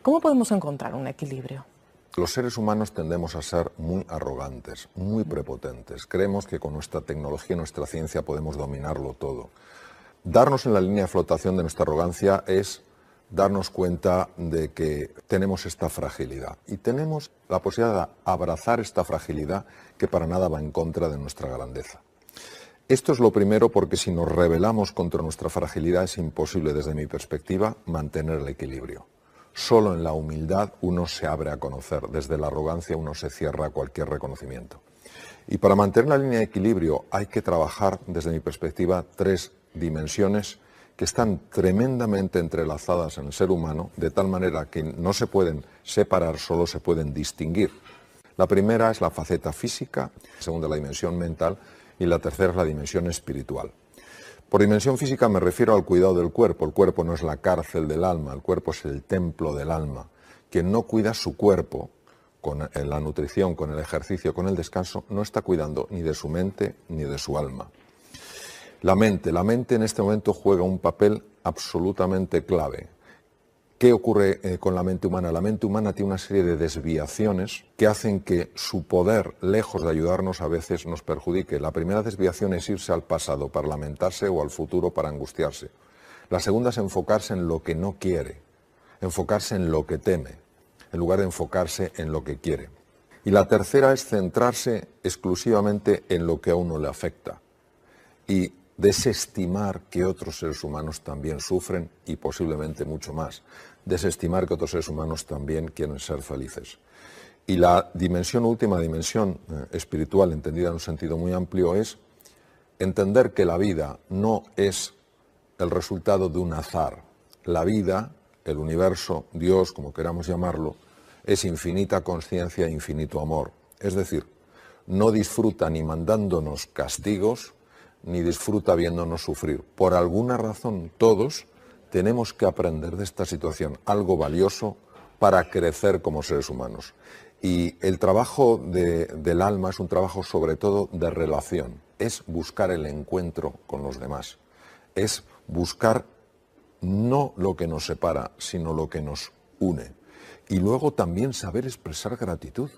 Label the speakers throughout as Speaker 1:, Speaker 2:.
Speaker 1: ¿Cómo podemos encontrar un equilibrio?
Speaker 2: Los seres humanos tendemos a ser muy arrogantes, muy prepotentes. Creemos que con nuestra tecnología y nuestra ciencia podemos dominarlo todo. Darnos en la línea de flotación de nuestra arrogancia es darnos cuenta de que tenemos esta fragilidad y tenemos la posibilidad de abrazar esta fragilidad que para nada va en contra de nuestra grandeza. Esto es lo primero, porque si nos rebelamos contra nuestra fragilidad es imposible, desde mi perspectiva, mantener el equilibrio. Solo en la humildad uno se abre a conocer, desde la arrogancia uno se cierra a cualquier reconocimiento. Y para mantener la línea de equilibrio hay que trabajar, desde mi perspectiva, 3 dimensiones que están tremendamente entrelazadas en el ser humano, de tal manera que no se pueden separar, solo se pueden distinguir. La primera es la faceta física, la segunda la dimensión mental y la tercera es la dimensión espiritual. Por dimensión física me refiero al cuidado del cuerpo. El cuerpo no es la cárcel del alma, el cuerpo es el templo del alma. Quien no cuida su cuerpo con la nutrición, con el ejercicio, con el descanso, no está cuidando ni de su mente ni de su alma. La mente en este momento juega un papel absolutamente clave. ¿Qué ocurre con la mente humana? La mente humana tiene una serie de desviaciones que hacen que su poder, lejos de ayudarnos, a veces nos perjudique. La primera desviación es irse al pasado para lamentarse o al futuro para angustiarse. La segunda es enfocarse en lo que no quiere, enfocarse en lo que teme, en lugar de enfocarse en lo que quiere. Y la tercera es centrarse exclusivamente en lo que a uno le afecta y desestimar que otros seres humanos también sufren y posiblemente mucho más. Desestimar que otros seres humanos también quieren ser felices. Y la dimensión última, dimensión espiritual, entendida en un sentido muy amplio, es entender que la vida no es el resultado de un azar. La vida, el universo, Dios, como queramos llamarlo, es infinita conciencia e infinito amor. Es decir, no disfruta ni mandándonos castigos, ni disfruta viéndonos sufrir. Por alguna razón, todos tenemos que aprender de esta situación algo valioso para crecer como seres humanos. Y el trabajo del alma es un trabajo sobre todo de relación. Es buscar el encuentro con los demás. Es buscar no lo que nos separa, sino lo que nos une. Y luego también saber expresar gratitud.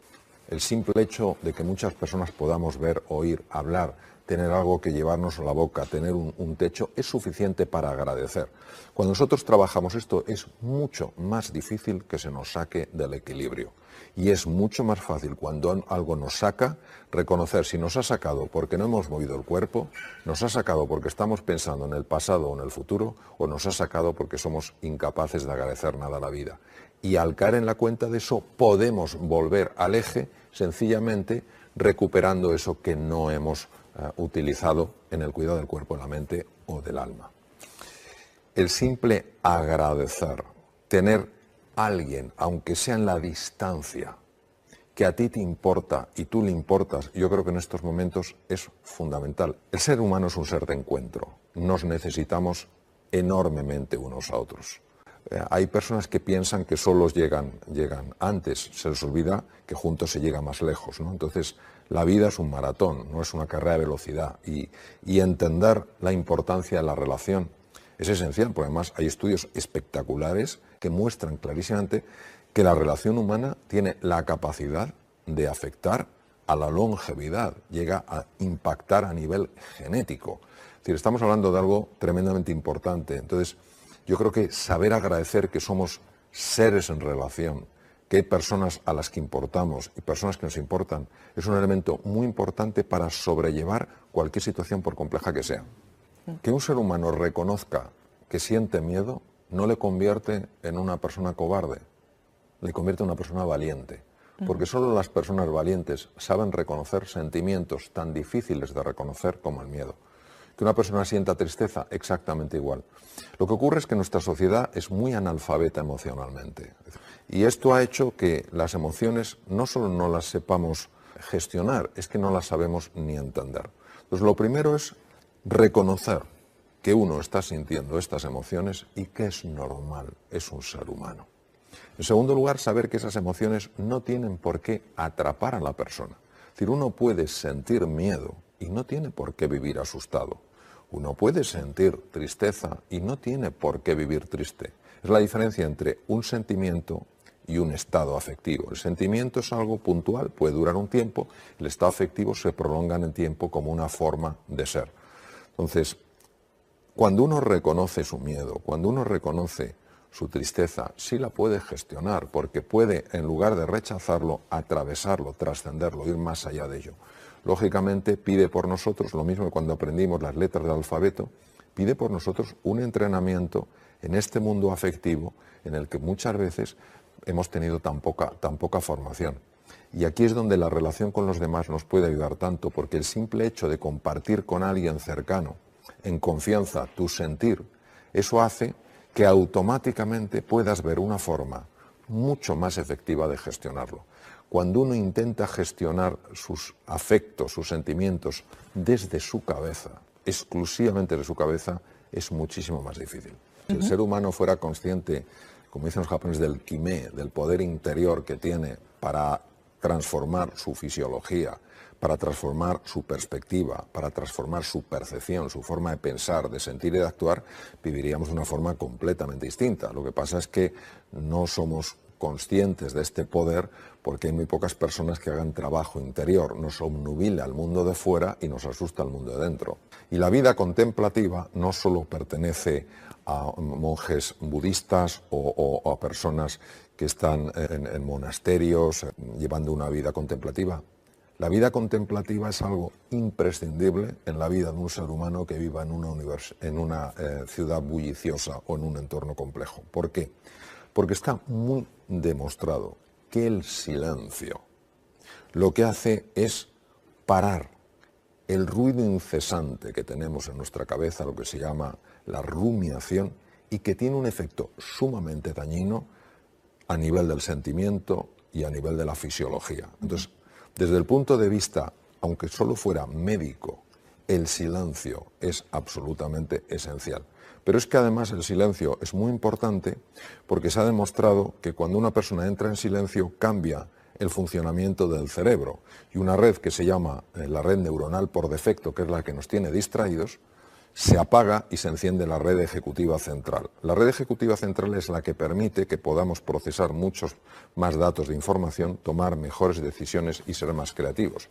Speaker 2: El simple hecho de que muchas personas podamos ver, oír, hablar, tener algo que llevarnos a la boca, tener un techo, es suficiente para agradecer. Cuando nosotros trabajamos esto es mucho más difícil que se nos saque del equilibrio. Y es mucho más fácil cuando algo nos saca, reconocer si nos ha sacado porque no hemos movido el cuerpo, nos ha sacado porque estamos pensando en el pasado o en el futuro, o nos ha sacado porque somos incapaces de agradecer nada a la vida. Y al caer en la cuenta de eso, podemos volver al eje sencillamente recuperando eso que no hemos utilizado en el cuidado del cuerpo, de la mente o del alma. El simple agradecer, tener a alguien, aunque sea en la distancia, que a ti te importa y tú le importas, yo creo que en estos momentos es fundamental. El ser humano es un ser de encuentro, nos necesitamos enormemente unos a otros. Hay personas que piensan que solos llegan antes, se les olvida que juntos se llega más lejos, ¿no? Entonces, la vida es un maratón, no es una carrera de velocidad, y entender la importancia de la relación es esencial, porque además hay estudios espectaculares que muestran clarísimamente que la relación humana tiene la capacidad de afectar a la longevidad, llega a impactar a nivel genético. Es decir, estamos hablando de algo tremendamente importante. Entonces, yo creo que saber agradecer que somos seres en relación, que hay personas a las que importamos y personas que nos importan, es un elemento muy importante para sobrellevar cualquier situación, por compleja que sea. Que un ser humano reconozca que siente miedo no le convierte en una persona cobarde, le convierte en una persona valiente. Porque solo las personas valientes saben reconocer sentimientos tan difíciles de reconocer como el miedo. Que una persona sienta tristeza, exactamente igual. Lo que ocurre es que nuestra sociedad es muy analfabeta emocionalmente. Y esto ha hecho que las emociones no solo no las sepamos gestionar, es que no las sabemos ni entender. Entonces, lo primero es reconocer que uno está sintiendo estas emociones y que es normal, es un ser humano. En segundo lugar, saber que esas emociones no tienen por qué atrapar a la persona. Es decir, uno puede sentir miedo y no tiene por qué vivir asustado. Uno puede sentir tristeza y no tiene por qué vivir triste. Es la diferencia entre un sentimiento y un estado afectivo. El sentimiento es algo puntual, puede durar un tiempo, el estado afectivo se prolonga en el tiempo como una forma de ser. Entonces, cuando uno reconoce su miedo, cuando uno reconoce su tristeza, sí la puede gestionar, porque puede, en lugar de rechazarlo, atravesarlo, trascenderlo, ir más allá de ello. Lógicamente pide por nosotros, lo mismo que cuando aprendimos las letras del alfabeto, pide por nosotros un entrenamiento en este mundo afectivo en el que muchas veces hemos tenido tan poca formación. Y aquí es donde la relación con los demás nos puede ayudar tanto, porque el simple hecho de compartir con alguien cercano, en confianza, tu sentir, eso hace que automáticamente puedas ver una forma mucho más efectiva de gestionarlo. Cuando uno intenta gestionar sus afectos, sus sentimientos desde su cabeza, exclusivamente de su cabeza, es muchísimo más difícil. Si el ser humano fuera consciente, como dicen los japoneses, del kimé, del poder interior que tiene para transformar su fisiología, para transformar su perspectiva, para transformar su percepción, su forma de pensar, de sentir y de actuar, viviríamos de una forma completamente distinta. Lo que pasa es que no somos conscientes de este poder porque hay muy pocas personas que hagan trabajo interior. Nos obnubila el mundo de fuera y nos asusta el mundo de dentro. Y la vida contemplativa no solo pertenece a monjes budistas o a personas que están en monasterios llevando una vida contemplativa. La vida contemplativa es algo imprescindible en la vida de un ser humano que viva en una ciudad bulliciosa o en un entorno complejo. ¿Por qué? Porque está muy demostrado que el silencio lo que hace es parar el ruido incesante que tenemos en nuestra cabeza, lo que se llama la rumiación, y que tiene un efecto sumamente dañino a nivel del sentimiento y a nivel de la fisiología. Entonces, desde el punto de vista, aunque solo fuera médico, el silencio es absolutamente esencial. Pero es que además el silencio es muy importante porque se ha demostrado que cuando una persona entra en silencio cambia el funcionamiento del cerebro. Y una red que se llama la red neuronal por defecto, que es la que nos tiene distraídos, se apaga y se enciende la red ejecutiva central. La red ejecutiva central es la que permite que podamos procesar muchos más datos de información, tomar mejores decisiones y ser más creativos.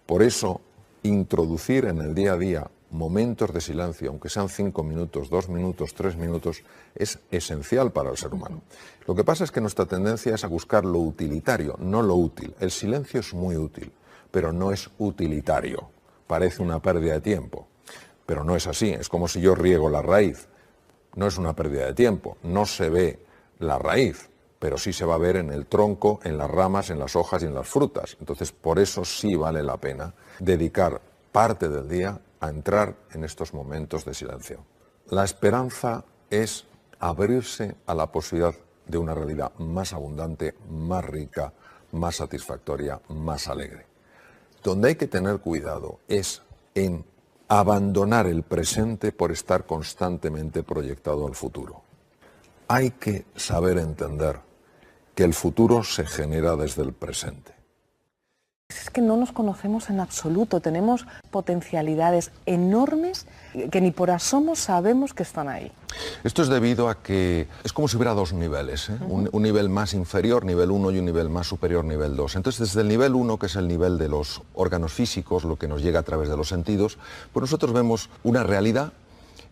Speaker 2: Por eso, introducir en el día a día momentos de silencio, aunque sean 5 minutos, 2 minutos, 3 minutos, es esencial para el ser humano. Lo que pasa es que nuestra tendencia es a buscar lo utilitario, no lo útil. El silencio es muy útil, pero no es utilitario. Parece una pérdida de tiempo. Pero no es así, es como si yo riego la raíz. No es una pérdida de tiempo, no se ve la raíz, pero sí se va a ver en el tronco, en las ramas, en las hojas y en las frutas. Entonces, por eso sí vale la pena dedicar parte del día a entrar en estos momentos de silencio. La esperanza es abrirse a la posibilidad de una realidad más abundante, más rica, más satisfactoria, más alegre. Donde hay que tener cuidado es en abandonar el presente por estar constantemente proyectado al futuro. Hay que saber entender que el futuro se genera desde el presente.
Speaker 1: Es que no nos conocemos en absoluto, tenemos potencialidades enormes que ni por asomo sabemos que están ahí.
Speaker 3: Esto es debido a que es como si hubiera dos niveles, ¿eh? Un nivel más inferior, nivel 1, y un nivel más superior, nivel 2. Entonces, desde el nivel 1, que es el nivel de los órganos físicos, lo que nos llega a través de los sentidos, pues nosotros vemos una realidad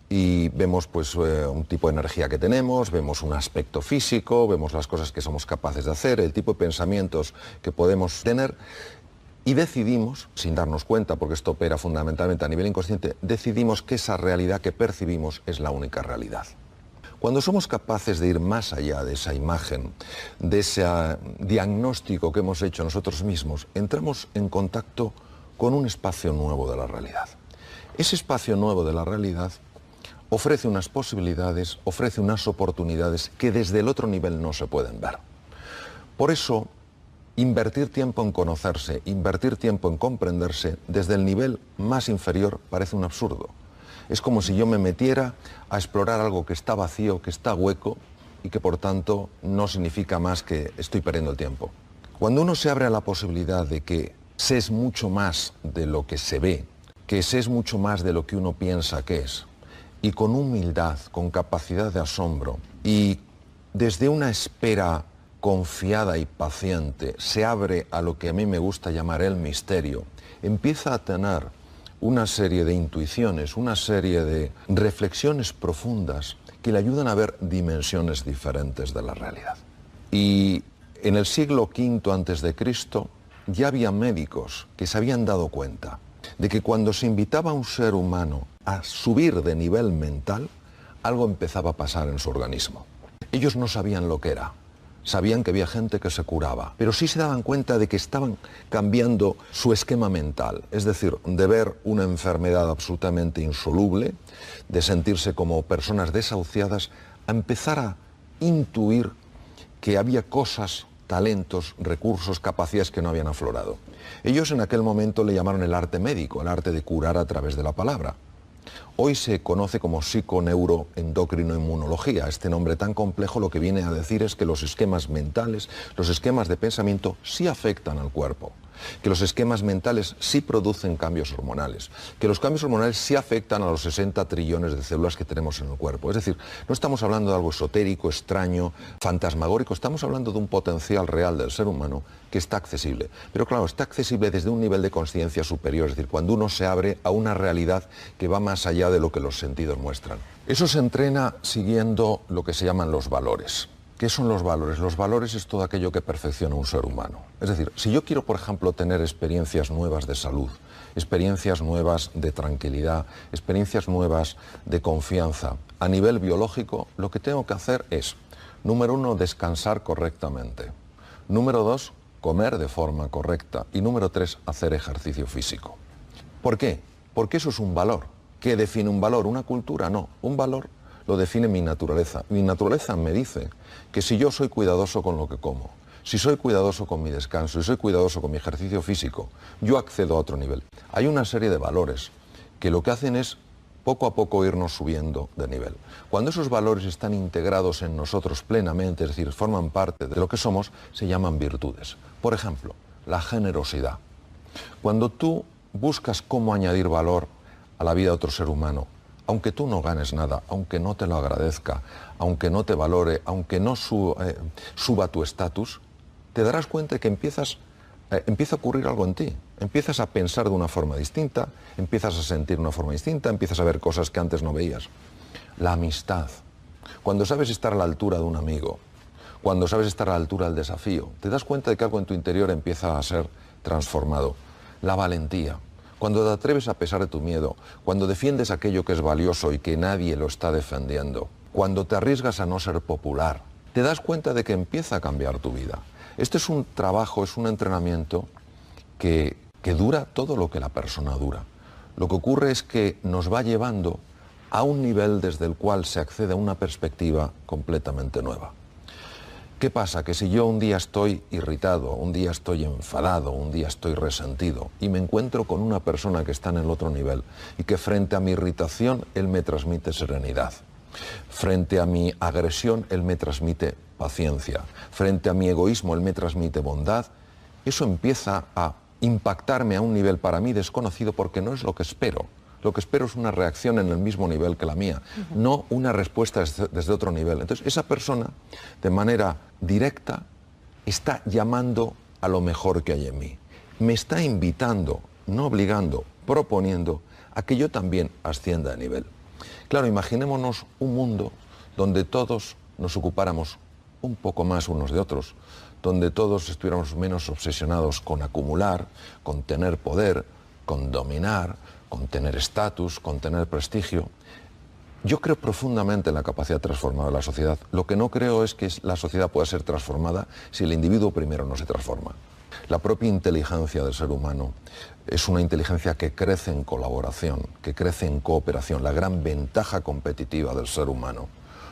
Speaker 3: y vemos pues un tipo de energía que tenemos, vemos un aspecto físico, vemos las cosas que somos capaces de hacer, el tipo de pensamientos que podemos tener. Y decidimos, sin darnos cuenta, porque esto opera fundamentalmente a nivel inconsciente, decidimos que esa realidad que percibimos es la única realidad. Cuando somos capaces de ir más allá de esa imagen, de ese diagnóstico que hemos hecho nosotros mismos, entramos en contacto con un espacio nuevo de la realidad. Ese espacio nuevo de la realidad ofrece unas posibilidades, ofrece unas oportunidades que desde el otro nivel no se pueden ver. Por eso, invertir tiempo en conocerse, invertir tiempo en comprenderse desde el nivel más inferior parece un absurdo. Es como si yo me metiera a explorar algo que está vacío, que está hueco y que por tanto no significa más que estoy perdiendo el tiempo. Cuando uno se abre a la posibilidad de que se es mucho más de lo que se ve, que se es mucho más de lo que uno piensa que es, y con humildad, con capacidad de asombro y desde una espera confiada y paciente, se abre a lo que a mí me gusta llamar el misterio, empieza a tener una serie de intuiciones, una serie de reflexiones profundas que le ayudan a ver dimensiones diferentes de la realidad. Y en el siglo V a.C. ya había médicos que se habían dado cuenta de que cuando se invitaba a un ser humano a subir de nivel mental, algo empezaba a pasar en su organismo. Ellos no sabían lo que era. Sabían que había gente que se curaba, pero sí se daban cuenta de que estaban cambiando su esquema mental, es decir, de ver una enfermedad absolutamente insoluble, de sentirse como personas desahuciadas, a empezar a intuir que había cosas, talentos, recursos, capacidades que no habían aflorado. Ellos en aquel momento le llamaron el arte médico, el arte de curar a través de la palabra. Hoy se conoce como psiconeuroendocrinoinmunología. Este nombre tan complejo lo que viene a decir es que los esquemas mentales, los esquemas de pensamiento sí afectan al cuerpo, que los esquemas mentales sí producen cambios hormonales, que los cambios hormonales sí afectan a los 60 trillones de células que tenemos en el cuerpo. Es decir, no estamos hablando de algo esotérico, extraño, fantasmagórico, estamos hablando de un potencial real del ser humano que está accesible. Pero claro, está accesible desde un nivel de conciencia superior, es decir, cuando uno se abre a una realidad que va más allá de lo que los sentidos muestran. Eso se entrena siguiendo lo que se llaman los valores. ¿Qué son los valores? Los valores es todo aquello que perfecciona un ser humano. Es decir, si yo quiero, por ejemplo, tener experiencias nuevas de salud, experiencias nuevas de tranquilidad, experiencias nuevas de confianza, a nivel biológico, lo que tengo que hacer es, número 1, descansar correctamente. Número 2, comer de forma correcta. Y número 3, hacer ejercicio físico. ¿Por qué? Porque eso es un valor. ¿Qué define un valor? ¿Una cultura? No, un valor lo define mi naturaleza. Mi naturaleza me dice que si yo soy cuidadoso con lo que como, si soy cuidadoso con mi descanso, si soy cuidadoso con mi ejercicio físico, yo accedo a otro nivel. Hay una serie de valores que lo que hacen es poco a poco irnos subiendo de nivel. Cuando esos valores están integrados en nosotros plenamente, es decir, forman parte de lo que somos, se llaman virtudes. Por ejemplo, la generosidad. Cuando tú buscas cómo añadir valor a la vida de otro ser humano, aunque tú no ganes nada, aunque no te lo agradezca, aunque no te valore, aunque no suba tu estatus, te darás cuenta de que empieza a ocurrir algo en ti. Empiezas a pensar de una forma distinta, empiezas a sentir de una forma distinta, empiezas a ver cosas que antes no veías. La amistad. Cuando sabes estar a la altura de un amigo, cuando sabes estar a la altura del desafío, te das cuenta de que algo en tu interior empieza a ser transformado. La valentía. Cuando te atreves a pesar de tu miedo, cuando defiendes aquello que es valioso y que nadie lo está defendiendo, cuando te arriesgas a no ser popular, te das cuenta de que empieza a cambiar tu vida. Este es un trabajo, es un entrenamiento que dura todo lo que la persona dura. Lo que ocurre es que nos va llevando a un nivel desde el cual se accede a una perspectiva completamente nueva. ¿Qué pasa? Que si yo un día estoy irritado, un día estoy enfadado, un día estoy resentido y me encuentro con una persona que está en el otro nivel y que frente a mi irritación él me transmite serenidad, frente a mi agresión él me transmite paciencia, frente a mi egoísmo él me transmite bondad, eso empieza a impactarme a un nivel para mí desconocido porque no es lo que espero. Lo que espero es una reacción en el mismo nivel que la mía, no una respuesta desde otro nivel. Entonces, esa persona, de manera directa, está llamando a lo mejor que hay en mí. Me está invitando, no obligando, proponiendo a que yo también ascienda de nivel. Claro, imaginémonos un mundo donde todos nos ocupáramos un poco más unos de otros, donde todos estuviéramos menos obsesionados con acumular, con tener poder, con dominar, con tener estatus, con tener prestigio. Yo creo profundamente en la capacidad transformadora de la sociedad. Lo que no creo es que la sociedad pueda ser transformada si el individuo primero no se transforma. La propia inteligencia del ser humano es una inteligencia que crece en colaboración, que crece en cooperación. La gran ventaja competitiva del ser humano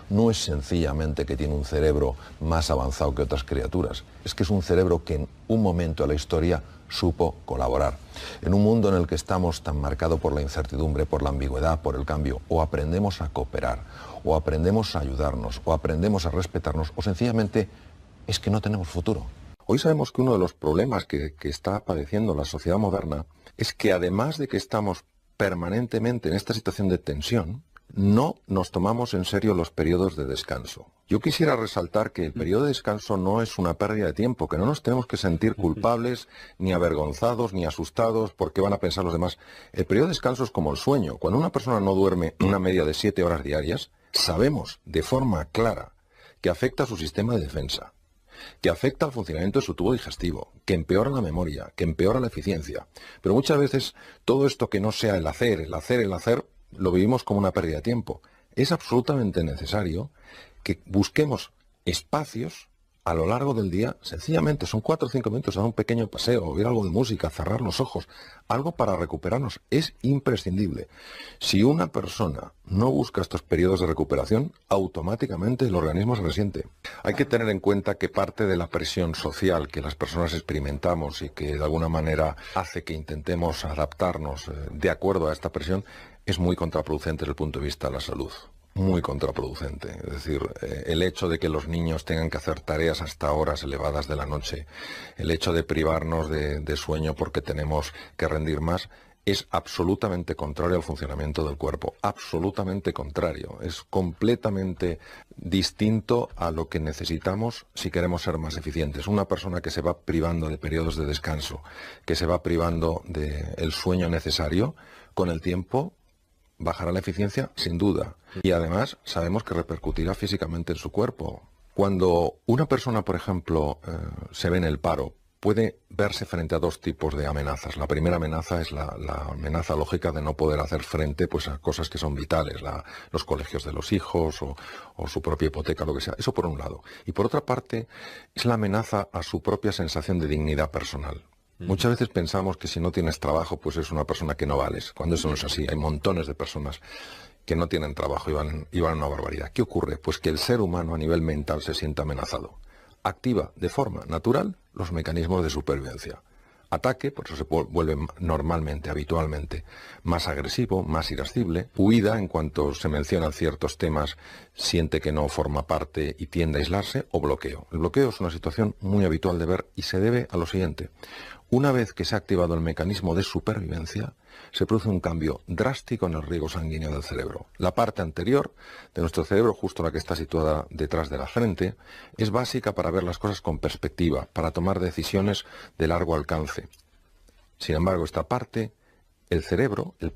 Speaker 3: no es sencillamente que tiene un cerebro más avanzado que otras criaturas, es que es un cerebro que en un momento de la historia supo colaborar. En un mundo en el que estamos tan marcado por la incertidumbre, por la ambigüedad, por el cambio, o aprendemos a cooperar, o aprendemos a ayudarnos, o aprendemos a respetarnos, o sencillamente es que no tenemos futuro. Hoy sabemos que uno de los problemas que está padeciendo la sociedad moderna es que además de que estamos permanentemente en esta situación de tensión, no nos tomamos en serio los periodos de descanso. Yo quisiera resaltar que el periodo de descanso no es una pérdida de tiempo, que no nos tenemos que sentir culpables, ni avergonzados, ni asustados por qué van a pensar los demás. El periodo de descanso es como el sueño. Cuando una persona no duerme una media de 7 horas diarias, sabemos de forma clara que afecta a su sistema de defensa, que afecta al funcionamiento de su tubo digestivo, que empeora la memoria, que empeora la eficiencia. Pero muchas veces todo esto que no sea el hacer, lo vivimos como una pérdida de tiempo. Es absolutamente necesario que busquemos espacios a lo largo del día, sencillamente son 4 o 5 minutos, dar un pequeño paseo, oír algo de música, cerrar los ojos, algo para recuperarnos, es imprescindible. Si una persona no busca estos periodos de recuperación, automáticamente el organismo se resiente. Hay que tener en cuenta que parte de la presión social que las personas experimentamos y que de alguna manera hace que intentemos adaptarnos de acuerdo a esta presión, es muy contraproducente desde el punto de vista de la salud. Muy contraproducente. Es decir, el hecho de que los niños tengan que hacer tareas hasta horas elevadas de la noche, el hecho de privarnos de sueño porque tenemos que rendir más, es absolutamente contrario al funcionamiento del cuerpo. Absolutamente contrario. Es completamente distinto a lo que necesitamos si queremos ser más eficientes. Una persona que se va privando de periodos de descanso, que se va privando del sueño necesario, con el tiempo bajará la eficiencia, sin duda. Y además sabemos que repercutirá físicamente en su cuerpo. Cuando una persona, por ejemplo, se ve en el paro, puede verse frente a 2 tipos de amenazas. La primera amenaza es la amenaza lógica de no poder hacer frente pues, a cosas que son vitales, los colegios de los hijos o su propia hipoteca, lo que sea. Eso por un lado. Y por otra parte, es la amenaza a su propia sensación de dignidad personal. Muchas veces pensamos que si no tienes trabajo, pues es una persona que no vales. Cuando eso no es así, hay montones de personas que no tienen trabajo y van a una barbaridad. ¿Qué ocurre? Pues que el ser humano a nivel mental se siente amenazado. Activa de forma natural los mecanismos de supervivencia. Ataque, por eso se vuelve normalmente, habitualmente, más agresivo, más irascible. Huida, en cuanto se mencionan ciertos temas, siente que no forma parte y tiende a aislarse, o bloqueo. El bloqueo es una situación muy habitual de ver y se debe a lo siguiente. Una vez que se ha activado el mecanismo de supervivencia, se produce un cambio drástico en el riego sanguíneo del cerebro. La parte anterior de nuestro cerebro, justo la que está situada detrás de la frente, es básica para ver las cosas con perspectiva, para tomar decisiones de largo alcance. Sin embargo, esta parte, el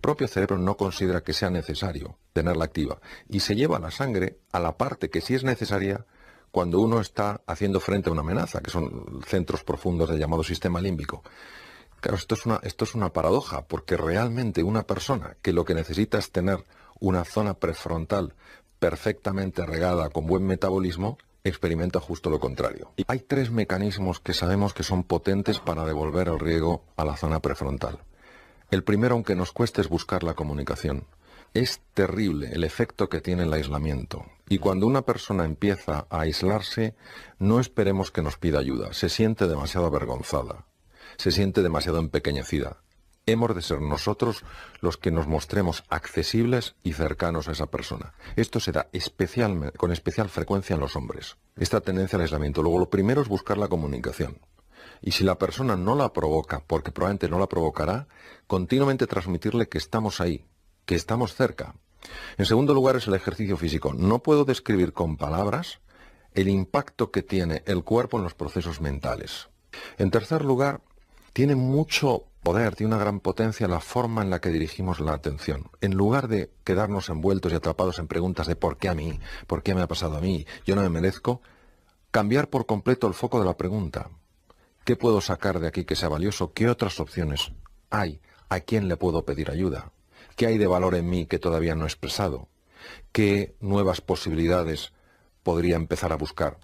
Speaker 3: propio cerebro no considera que sea necesario tenerla activa y se lleva la sangre a la parte que sí es necesaria cuando uno está haciendo frente a una amenaza, que son centros profundos del llamado sistema límbico. Claro, esto es una paradoja, porque realmente una persona que lo que necesita es tener una zona prefrontal perfectamente regada, con buen metabolismo, experimenta justo lo contrario. Y hay 3 mecanismos que sabemos que son potentes para devolver el riego a la zona prefrontal. El primero, aunque nos cueste, es buscar la comunicación. Es terrible el efecto que tiene el aislamiento. Y cuando una persona empieza a aislarse, no esperemos que nos pida ayuda. Se siente demasiado avergonzada, se siente demasiado empequeñecida. Hemos de ser nosotros los que nos mostremos accesibles y cercanos a esa persona. Esto se da con especial frecuencia en los hombres, esta tendencia al aislamiento. Luego, lo primero es buscar la comunicación. Y si la persona no la provoca, porque probablemente no la provocará, continuamente transmitirle que estamos ahí, que estamos cerca. En segundo lugar es el ejercicio físico. No puedo describir con palabras el impacto que tiene el cuerpo en los procesos mentales. En tercer lugar, tiene mucho poder, tiene una gran potencia la forma en la que dirigimos la atención. En lugar de quedarnos envueltos y atrapados en preguntas de ¿por qué a mí? ¿Por qué me ha pasado a mí? ¿Yo no me merezco? Cambiar por completo el foco de la pregunta. ¿Qué puedo sacar de aquí que sea valioso? ¿Qué otras opciones hay? ¿A quién le puedo pedir ayuda? ¿Qué hay de valor en mí que todavía no he expresado? ¿Qué nuevas posibilidades podría empezar a buscar?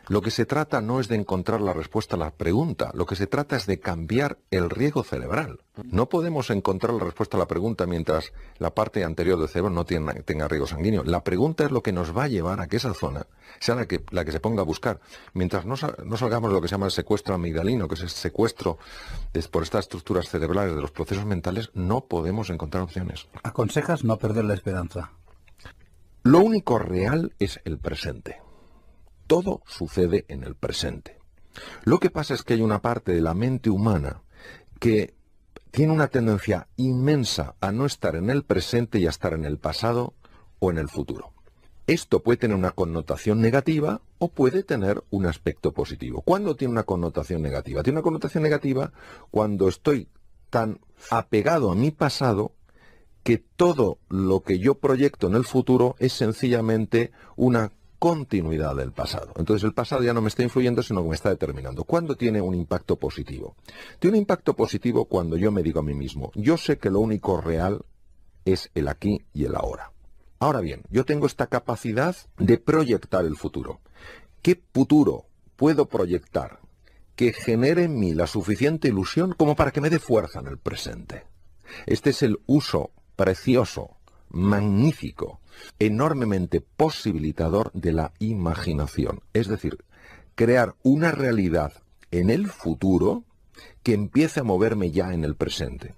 Speaker 3: Lo que se trata no es de encontrar la respuesta a la pregunta, lo que se trata es de cambiar el riego cerebral. No podemos encontrar la respuesta a la pregunta mientras la parte anterior del cerebro no tenga riego sanguíneo. La pregunta es lo que nos va a llevar a que esa zona sea la que se ponga a buscar. Mientras no salgamos de lo que se llama el secuestro amigdalino, que es el secuestro por estas estructuras cerebrales de los procesos mentales, no podemos encontrar opciones.
Speaker 4: ¿Aconsejas no perder la esperanza?
Speaker 3: Lo único real es el presente. Todo sucede en el presente. Lo que pasa es que hay una parte de la mente humana que tiene una tendencia inmensa a no estar en el presente y a estar en el pasado o en el futuro.
Speaker 2: Esto puede tener una connotación negativa o puede tener un aspecto positivo. ¿Cuándo tiene una connotación negativa? Tiene una connotación negativa cuando estoy tan apegado a mi pasado que todo lo que yo proyecto en el futuro es sencillamente una continuidad del pasado. Entonces el pasado ya no me está influyendo, sino que me está determinando. ¿Cuándo tiene un impacto positivo? Tiene un impacto positivo cuando yo me digo a mí mismo, yo sé que lo único real es el aquí y el ahora. Ahora bien, yo tengo esta capacidad de proyectar el futuro. ¿Qué futuro puedo proyectar que genere en mí la suficiente ilusión como para que me dé fuerza en el presente? Este es el uso precioso, magnífico, enormemente posibilitador de la imaginación. Es decir, crear una realidad en el futuro que empiece a moverme ya en el presente.